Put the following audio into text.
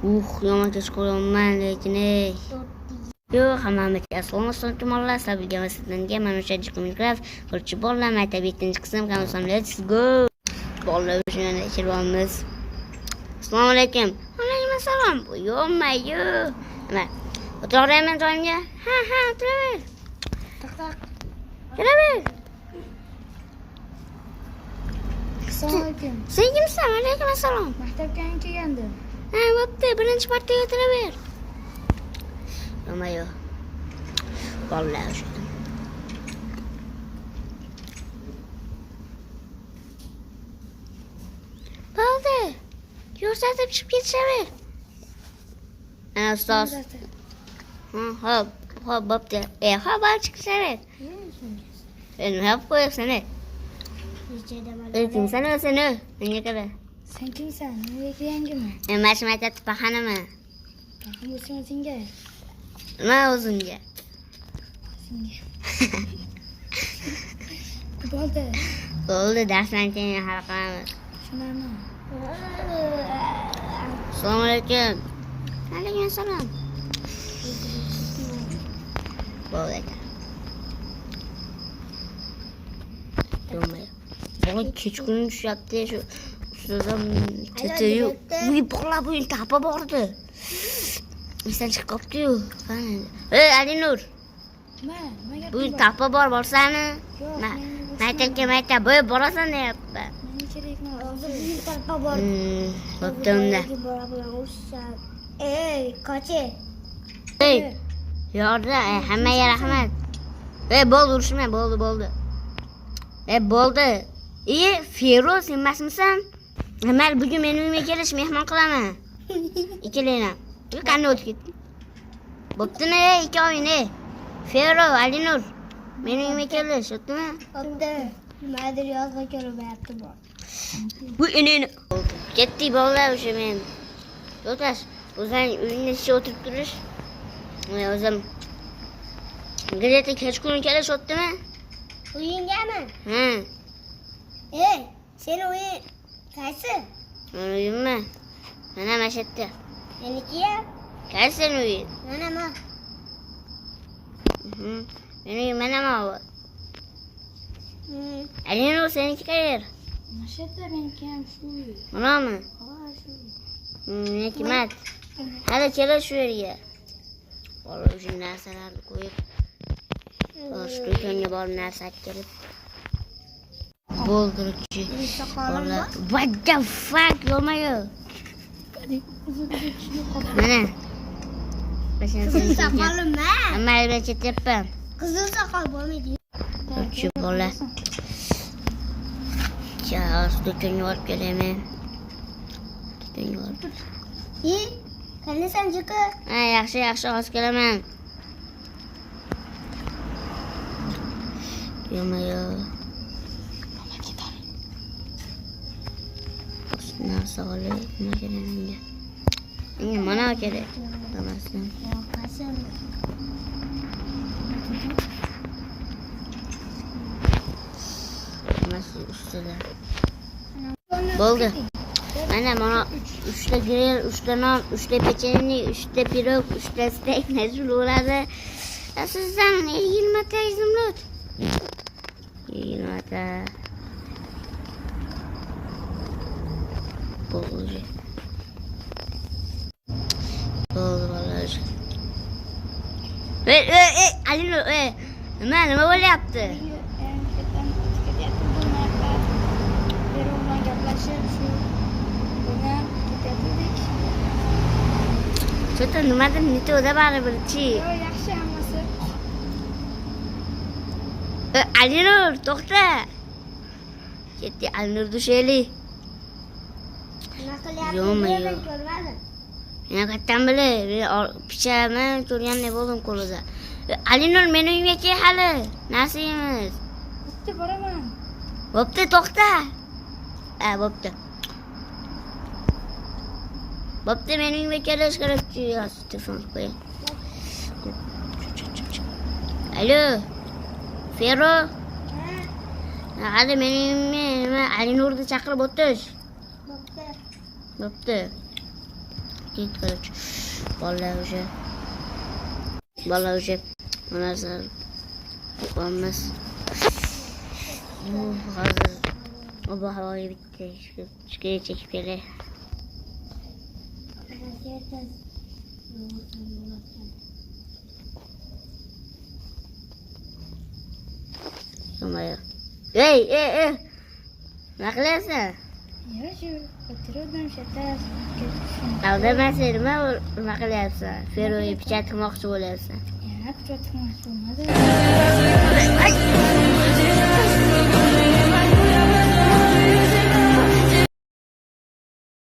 Yomon kech qo'yapman lekin ey. Yo'q, hammamiz assolmasin tumonlar, sabilga sizlarga mana o'sha Minecraft qilchi bolalar maktab 7-qism kanaldan let's go. Bolalar uchun ishlamiz. Assalomu alaykum. Alaykum assalom. Yo'q-mayu. Nima? O'tiraveraymi joyimga? Ha, o'tiraver. To'xta. Kelaver. Assalomu alaykum. Sen kimsan? Alaykum assalom. Maktabga kelgandim. Ha, bo'pti. Birinchi partiyaga o'tiraver. Yo'q-mayu. Bolalar uchun. Bo'ldi. Ko'rsatib chiqib ketishaver. Ana ustoz. Hop, bo'pti. Hop, chiqishaver. Nima qo'yapsan? Kimsan o'zing? Menga qara. Sen kimsan? Nega yangimi? Men shu maktabda paxanaman. Paxan bo'lsin senga. Nima o'zingga? Bo'ldi. Bo'ldi, darsdan keyin hal qilamiz. Tushunaman. Assalomu alaykum. Alaykum assalom. Bo'ldi. Bola kechqurun tushyapti shu ustidan tetiyu. Uy bola bu tapa bordi. Esdan chiqib qopti-yu. Ey Alinur. Nima Bu tapa borsani? Maktabga borasan deyapti. Menga kerakmi? Hozir bir tapa bor. Bo'pti unda. Ey, qochi. Ey, yorda, hammaga rahmat. Bo'ldi, urushma, bo'ldi. Bo'ldi. Feroz emasmisan? Mal bugun meni uyimga kelish mehmon qilaman. Ikkilayman. Yo'q, qanday o'tib ketdi? Bo'ptimi, ikkoving, Feroz, Alinur. Meni uyimga kelish, o'tdimi? Bo'pti. Nimadir yozga ko'rmayapti bu. Bu enini. Ketdik bolalar o'sha men. Yo'qlash, o'zing uyingda ichib o'tirib turish. O'zim gazeta kechqurun kelish, o'tdimi? Uyingami? Ha. Ey, seni uying qaysi? Meni uyimmi? Mana mana shu yerda. Meniki-ya? Qaysi sening uying? Mana. Meni uyim mana bu. Alinur seniki qayer? Mana shu yerda meniki ham shu uy. Manami? Ha, shu. Meniki mat. Hadi kela shu yerga. Bola uchun narsalarni qo'yib, boshqa do'konga borib narsa kelib. Bo'ldiruvchi. Bola, what the fuck, yo'mayo. Mana. Qizil soqolim-a? Hamma yerga chetyapman. Qizil soqol bo'lmaydi. Shu bola. Chas, do'konga borib kelaman. Do'konga borib. Qani sen chiqi? Ha, yaxshi, hozir kelaman. Yo'mayo. Narsa olib, nima kerak menga? Mana kerak. Damasdan. Mana ustida. Bo'ldi. Mana 3 ta grill, 3 ta non, 3 ta pechenye, 3 ta pirog, 3 ta steak nasıl bo'ladi? Sizdan 20 ta izimlut. 20 ta. Bo'ldi. Vallahi. Alinur, nima bo'lyapti? Cho'ta nimadir nito'da baribir-chi. Yo'q, yaxshi hammasi. Alinur, to'xta. Ketdi Alinur dusheli. Nima qilyapti? Yo'q-mayo. Ko'rmadim. Men qayerdan bilay? Pichaman ko'rganday bo'ldim qo'lida. Alinur, meni uyimga kel hali. Narsa yeymiz. Bitta boraman. Bo'pti, to'xta. Bo'pti. Bo'pti, meni uyimga kelish kerak-chi. Telefon qo'ying. Alo. Fero. Hadi meni uyimga Alinurni chaqirib o'tish. Bo'pti. Bo'pti. Git koç. Vallahi hoca. Vallahi hoca. Ona zar. Olmaz. Hazır. O bu havayı bitti. Çıkıyor çekip yere. Olmuyor. Ey. Ne kılıyorsun? Ya şu oturuyordum şeker. Avda ben seni ne kılıyorsun? Fero'yu bıçak tıkmak oluyorsun. Ya çok tutmaz olmadı.